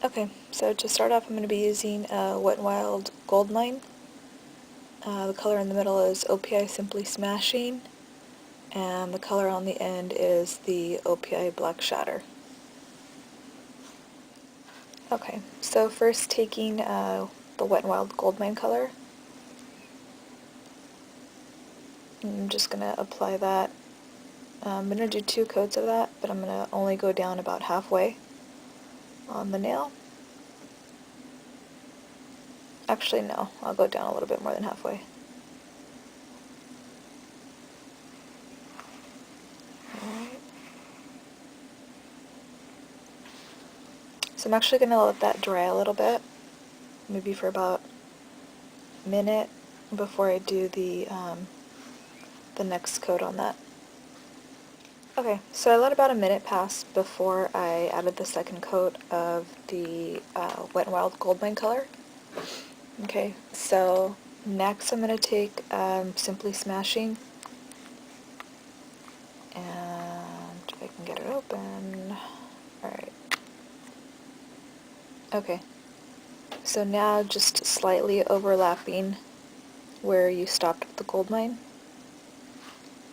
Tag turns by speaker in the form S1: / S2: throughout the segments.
S1: Okay, so to start off I'm going to be using Wet n Wild Goldmine. The color in the middle is OPI Simply Smashing, and the color on the end is the OPI Black Shatter. Okay, so first taking the Wet n Wild Goldmine color, I'm just going to apply that. I'm going to do 2 coats of that, but I'm going to only go down about halfway on the nail. Actually, no, I'll go down a little bit more than halfway. Alright. So I'm actually going to let that dry a little bit, maybe for about a minute before I do the next coat on that. Okay, so I let about a minute pass before I added the second coat of the Wet n Wild Goldmine color. Okay, so next I'm going to take Simply Smashing, and if I can get it open. Alright. Okay, so now just slightly overlapping where you stopped with the Goldmine,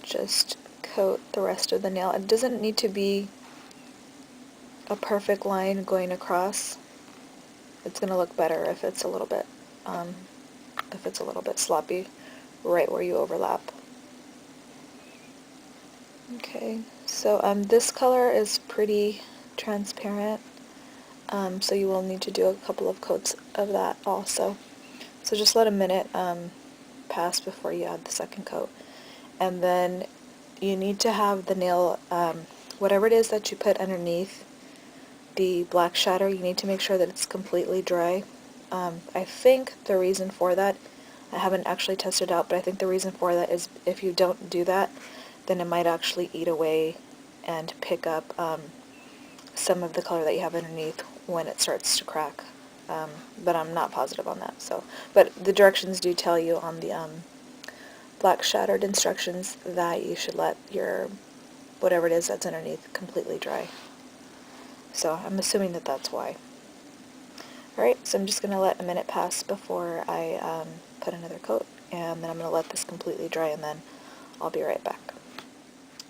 S1: just coat the rest of the nail. It doesn't need to be a perfect line going across. It's going to look better if it's a little bit sloppy right where you overlap. Okay, so this color is pretty transparent, so you will need to do a couple of coats of that also. So just let a minute pass before you add the second coat. And then you need to have the nail, whatever it is that you put underneath the black shatter, you need to make sure that it's completely dry. I think the reason for that, I haven't actually tested it out, but I think the reason for that is if you don't do that, then it might actually eat away and pick up some of the color that you have underneath when it starts to crack. But I'm not positive on that. But the directions do tell you on the black shattered instructions that you should let your whatever it is that's underneath completely dry. So I'm assuming that that's why. Alright, so I'm just going to let a minute pass before I put another coat, and then I'm going to let this completely dry, and then I'll be right back.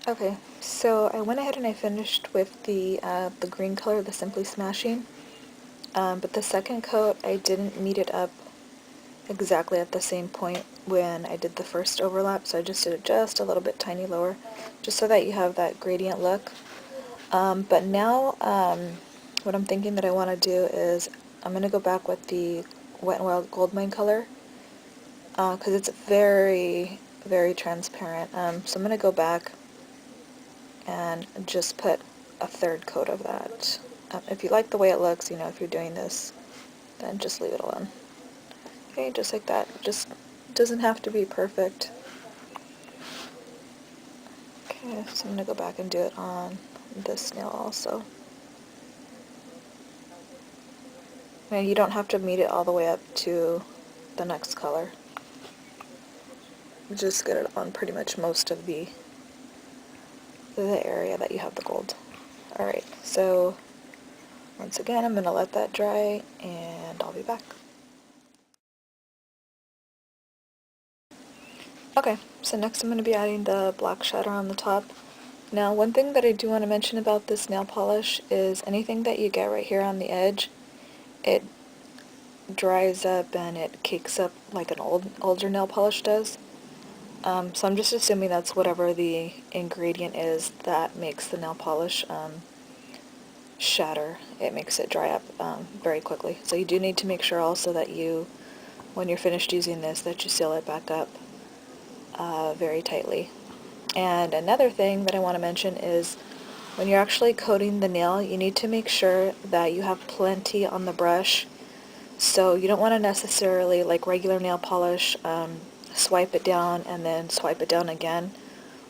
S1: Okay, so I went ahead and I finished with the green color, the Simply Smashing, but the second coat I didn't meet it up exactly at the same point when I did the first overlap, so I just did it just a little bit tiny lower, just so that you have that gradient look. But now what I'm thinking that I want to do is I'm going to go back with the Wet n Wild Goldmine color, because it's very, very transparent. So I'm going to go back and just put a third coat of that. If you like the way it looks, if you're doing this, then just leave it alone. Okay, just like that. Just doesn't have to be perfect. Okay, so I'm going to go back and do it on this nail also. Now you don't have to meet it all the way up to the next color. Just get it on pretty much most of the area that you have the gold. Alright, so once again I'm going to let that dry and I'll be back. Okay, so next I'm going to be adding the black shatter on the top. Now one thing that I do want to mention about this nail polish is anything that you get right here on the edge, it dries up and it cakes up like an older nail polish does. So I'm just assuming that's whatever the ingredient is that makes the nail polish shatter. It makes it dry up very quickly. So you do need to make sure also that when you're finished using this, that you seal it back up very tightly. And another thing that I want to mention is when you're actually coating the nail, you need to make sure that you have plenty on the brush. So you don't want to necessarily, like regular nail polish, swipe it down and then swipe it down again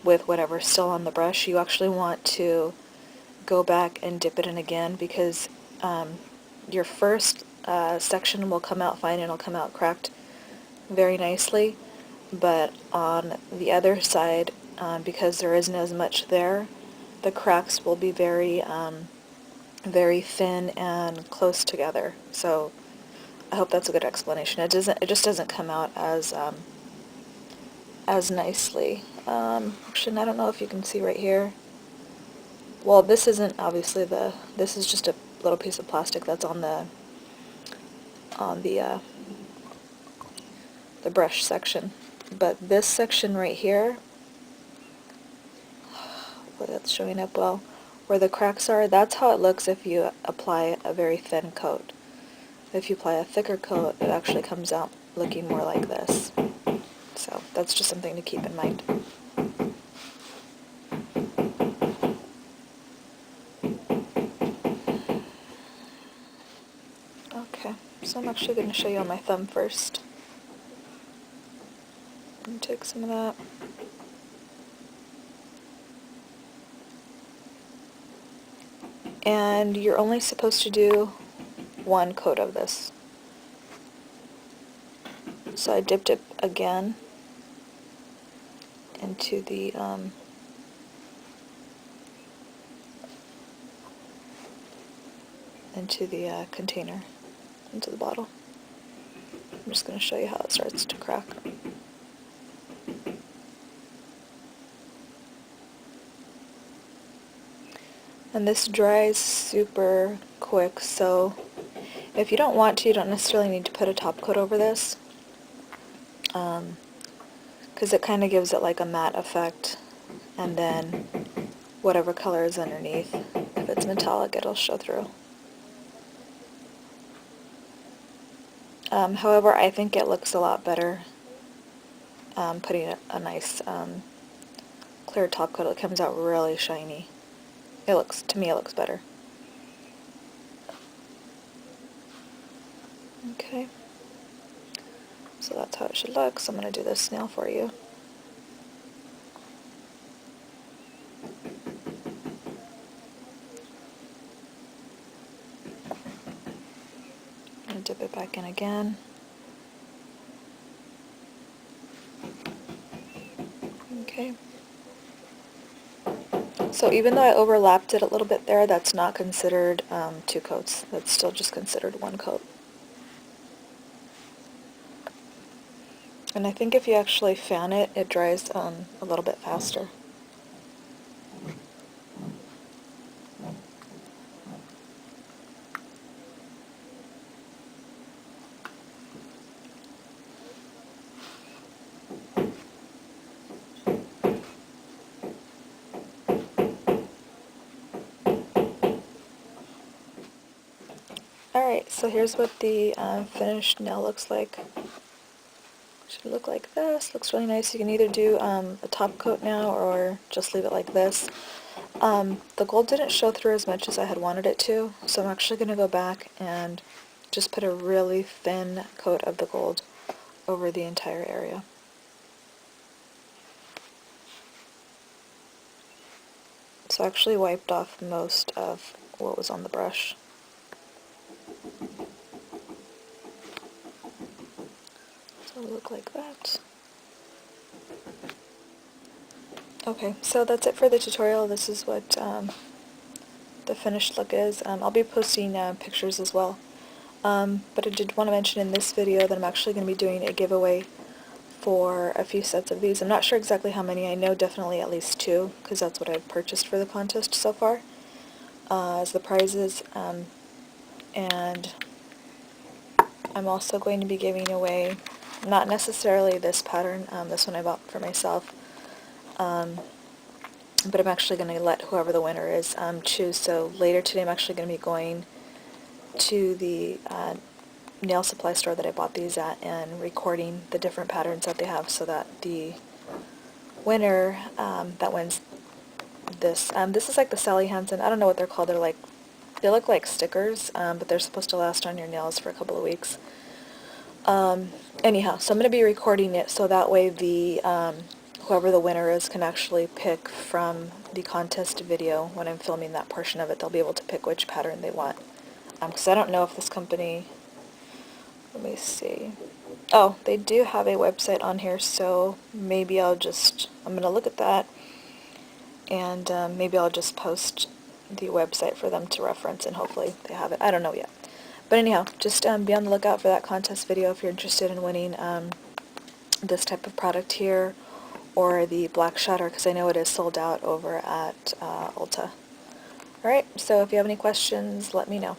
S1: with whatever's still on the brush. You actually want to go back and dip it in again, because your first section will come out fine and it'll come out cracked very nicely, but on the other side, because there isn't as much there, the cracks will be very very thin and close together. So I hope that's a good explanation. It just doesn't come out as nicely. Actually, I don't know if you can see right here. Well, this isn't obviously this is just a little piece of plastic that's on the brush section. But this section right here, well, that's showing up well, where the cracks are, that's how it looks if you apply a very thin coat. If you apply a thicker coat, it actually comes out looking more like this. So that's just something to keep in mind. Okay, so I'm actually going to show you on my thumb first. I'm going to take some of that. And you're only supposed to do one coat of this. So I dipped it again into the container, into the bottle. I'm just going to show you how it starts to crack. And this dries super quick, so if you don't want to, you don't necessarily need to put a top coat over this, because it kind of gives it like a matte effect, and then whatever color is underneath, if it's metallic, it'll show through. However, I think it looks a lot better putting a nice clear top coat. It comes out really shiny. To me, it looks better. Okay, so that's how it should look. So I'm going to do this nail for you. I'm going to dip it back in again. Okay. So even though I overlapped it a little bit there, that's not considered two coats. That's still just considered one coat. And I think if you actually fan it, it dries a little bit faster. Alright, so here's what the finished nail looks like. Should look like this. Looks really nice. You can either do a top coat now or just leave it like this. The gold didn't show through as much as I had wanted it to, so I'm actually going to go back and just put a really thin coat of the gold over the entire area. So I actually wiped off most of what was on the brush. So it'll look like that. Okay, so that's it for the tutorial. This is what the finished look is. I'll be posting pictures as well. But I did want to mention in this video that I'm actually going to be doing a giveaway for a few sets of these. I'm not sure exactly how many. I know definitely at least 2, because that's what I've purchased for the contest so far as the prizes. And I'm also going to be giving away, not necessarily this pattern, this one I bought for myself, but I'm actually going to let whoever the winner is choose. So later today I'm actually going to be going to the nail supply store that I bought these at and recording the different patterns that they have, so that the winner that wins this, this is like the Sally Hansen, I don't know what they're called, they look like stickers, but they're supposed to last on your nails for a couple of weeks. Anyhow, so I'm going to be recording it so that way the whoever the winner is can actually pick from the contest video. When I'm filming that portion of it, they'll be able to pick which pattern they want. Because I don't know if this company, let me see. Oh, they do have a website on here, so maybe I'm going to look at that, and maybe I'll just post the website for them to reference, and hopefully they have it. I don't know yet. But anyhow, just be on the lookout for that contest video if you're interested in winning this type of product here, or the black Shatter, because I know it is sold out over at Ulta. Alright, so if you have any questions, let me know.